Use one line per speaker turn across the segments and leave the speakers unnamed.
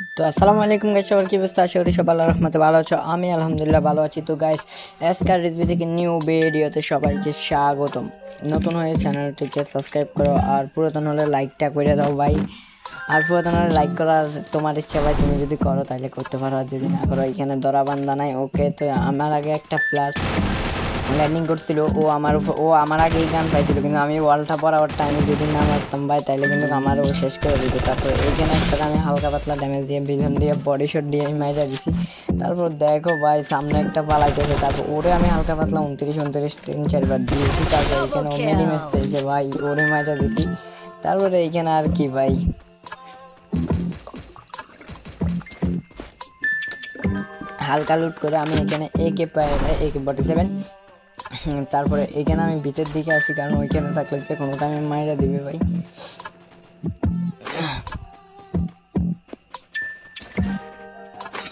তো আসসালামু আলাইকুম গাইস, সবার কি অবস্থা? আশা করি সবাই আল্লাহর রহমতে ভালো আছো। আমি আলহামদুলিল্লাহ ভালো আছি। তো গাইস, এসকার রিজভি থেকে নিউ ভিডিওতে সবাইকে স্বাগতম। নতুন হয়ে চ্যানেলটিকে সাবস্ক্রাইব করো, আর পুরাতন হলে লাইকটা করে দাও ভাই। আর পুরাতন হলে লাইক করার তোমার ইচ্ছা ভাই, তুমি যদি করো তাহলে করতে পারো, আর যদি না করো এখানে ধরা বান্ধা নাই। ওকে, তো আমার আগে একটা প্লেয়ার ল্যান্ডিং করছিল, ও আমার আগেই গান পাইছিল, কিন্তু আমি ওয়ালটা পরাবার টাইমে যদি না মারতাম ভাই তাইলে কিন্তু আমারও শেষ করে দিত। তারপর এইখানে একটা আমি হালকা পাতলা ড্যামেজ দিয়ে পিছন দিয়ে বডি শট দিয়ে আমি মাইরা দিছি। তারপর দেখো ভাই সামনে একটা পালাইতেছে, তারপর ওরে আমি হালকা পাতলা 29 3-4 বার দিয়েছি। তারপর এইখানে ও মেডি মেরতেছে ভাই, ওরে মাইরা দিছি। তারপরে এইখানে আর কি ভাই, হালকা লুট করে আমি এখানে AK-47। তারপরে এখানে আমি ভিতর দিকে আসি, কারণ ওইখানে থাকলে যে কোনো টাইমে মাইরা দিবে ভাই।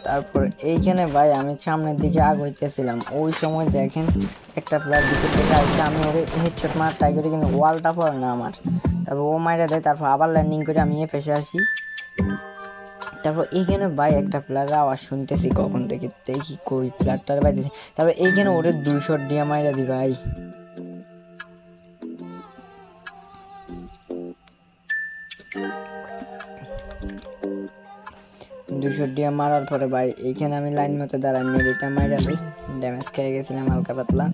তারপর এইখানে ভাই আমি সামনের দিকে আগাইতেছিলাম, ওই সময় দেখেন একটা প্লেয়ার ভিতর থেকে আসছে, আমি ওরে হেডশট মারার ট্রাই করি, কিন্তু ওয়ালটা পড়ে না আমার। তারপর ও মাইরা দেয়, তারপর আবার ল্যান্ডিং করে আমি ফেসে আসি। তারপর এইখানে ভাই একটা প্লেয়ারের আওয়াজ শুনতেছি কখন থেকে, দেখি কই প্লেয়ারটার বাইতেছি। তারপর এইখানে ওরে 2 শট দিয়ে মাইরা দি ভাই। দুশো ডিয়া মারার পরে ভাই এইখানে আমি লাইন মতো দাঁড়াই, মেডিটা মাইরা দিই। ড্যামেজ খেয়ে গেছিলাম হালকা পাতলা।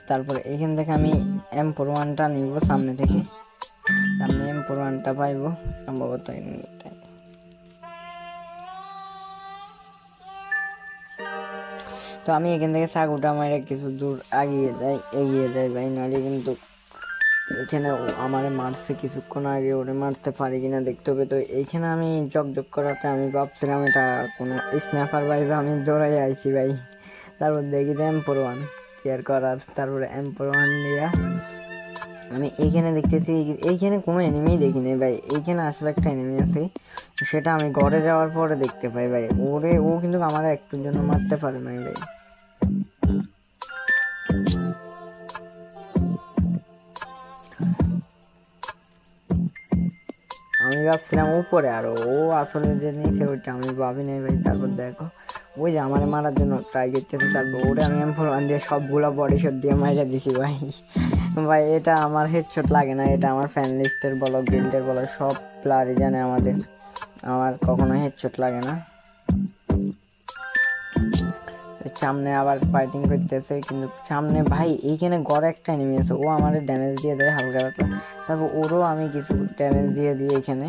তারপরে এইখান থেকে আমি M41টা নিব সামনে থেকে, সামনে M41টা পাইবো সম্ভবত। তো আমি এখান থেকে সাগুটা মাইরা কিছু দূর এগিয়ে যাই ভাই, নাহলে কিন্তু এখানে আমারে মারছে কিছুক্ষণ আগে, ওরে মারতে পারি কিনা দেখতে হবে। তো এইখানে আমি জগ করাতে আমি ভাবছিলাম এটা কোনো স্ন্যাপার ভাই, আমি দৌড়াই আইছি ভাই। তারপর দেখি যে M41 ক্লিয়ার করার, তারপরে M41 নিয়ে আমি এইখানে দেখতেছি এইখানে কোনো এনিমি দেখি নাই ভাই। এইখানে আসলে একটা এনিমি আছে, সেটা আমি ঘরে যাওয়ার পরে দেখতে পাই ভাই। ও কিন্তু আমার একটুর জন্য মারতে পারে নাই ভাই। আমি ভাবছিলাম উপরে, আর ও আসলে যে নিচে ওইটা আমি ভাবি নাই ভাই। তারপর দেখো ওই যে আমার মারার জন্য ট্রাই করতেছে, তারপর ওরে আমি M41 দিয়ে সবগুলো বডি শট দিয়ে মাইরা দিছি ভাই। ভাই এটা আমার হেডশট লাগে না, এটা আমার ফ্যান লিস্টের বলো গিল্ডের বলো সব প্লেয়ারই জানে আমার কখনো হেডশট লাগে না। সামনে আবার ফাইটিং করতেছে, কিন্তু সামনে ভাই এইখানে গড়ে একটা এনিমি আছে, ও আমার ড্যামেজ দিয়ে দেয় হালকা পাতলা। তারপর ওরও আমি কিছু ড্যামেজ দিয়ে দিই। এখানে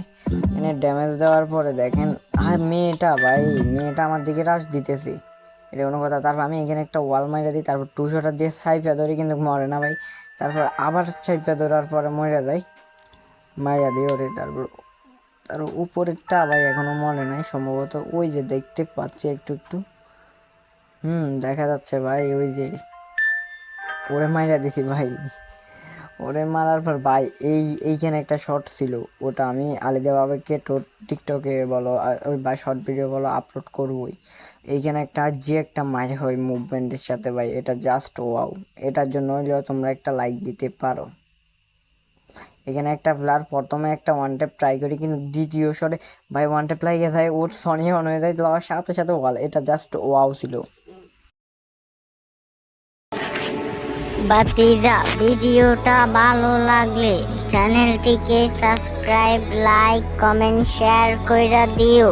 ড্যামেজ দেওয়ার পরে দেখেন, আর মেয়েটা আমার দিকে রাশ দিতেছে, এটা কোনো কথা। তারপর আমি এখানে একটা ওয়াল মাইরা দিই, তারপর 2 শটার দিয়ে সাইপা ধরি, কিন্তু মরে না ভাই। তারপর আবার সাইপা ধরার পরে মরে যায়, মাইরা দিই ওরে। তারপর উপরেরটা ভাই এখনো মরে নাই সম্ভবত, ওই যে দেখতে পাচ্ছি একটু একটু দেখা যাচ্ছে ভাই, ওই যে ওরে মাইরা দিছি ভাই। ওরে মারার পর ভাই এইখানে একটা শর্ট ছিল, ওটা আমি আলিদা বাবাকে টিকটকে বলো ওই বা শর্ট ভিডিও বলো আপলোড করবোই। এইখানে একটা মার হয় মুভমেন্টের সাথে ভাই, এটা জাস্ট ওয়াও। এটার জন্য হইলেও তোমরা একটা লাইক দিতে পারো। এখানে একটা প্লেয়ার প্রথমে একটা ওয়ান ট্যাপ ট্রাই করি, কিন্তু দ্বিতীয় শটে ভাই ওয়ান ট্যাপ লাগিয়ে যায়, ওর সনি অন হয়ে যায়, দেওয়ার সাথে সাথে ওয়াল। এটা জাস্ট ওয়াও ছিল।
বাতিজা, ভিডিওটা ভালো লাগলে চ্যানেলটিকে সাবস্ক্রাইব, লাইক, কমেন্ট, শেয়ার কইরা দিও।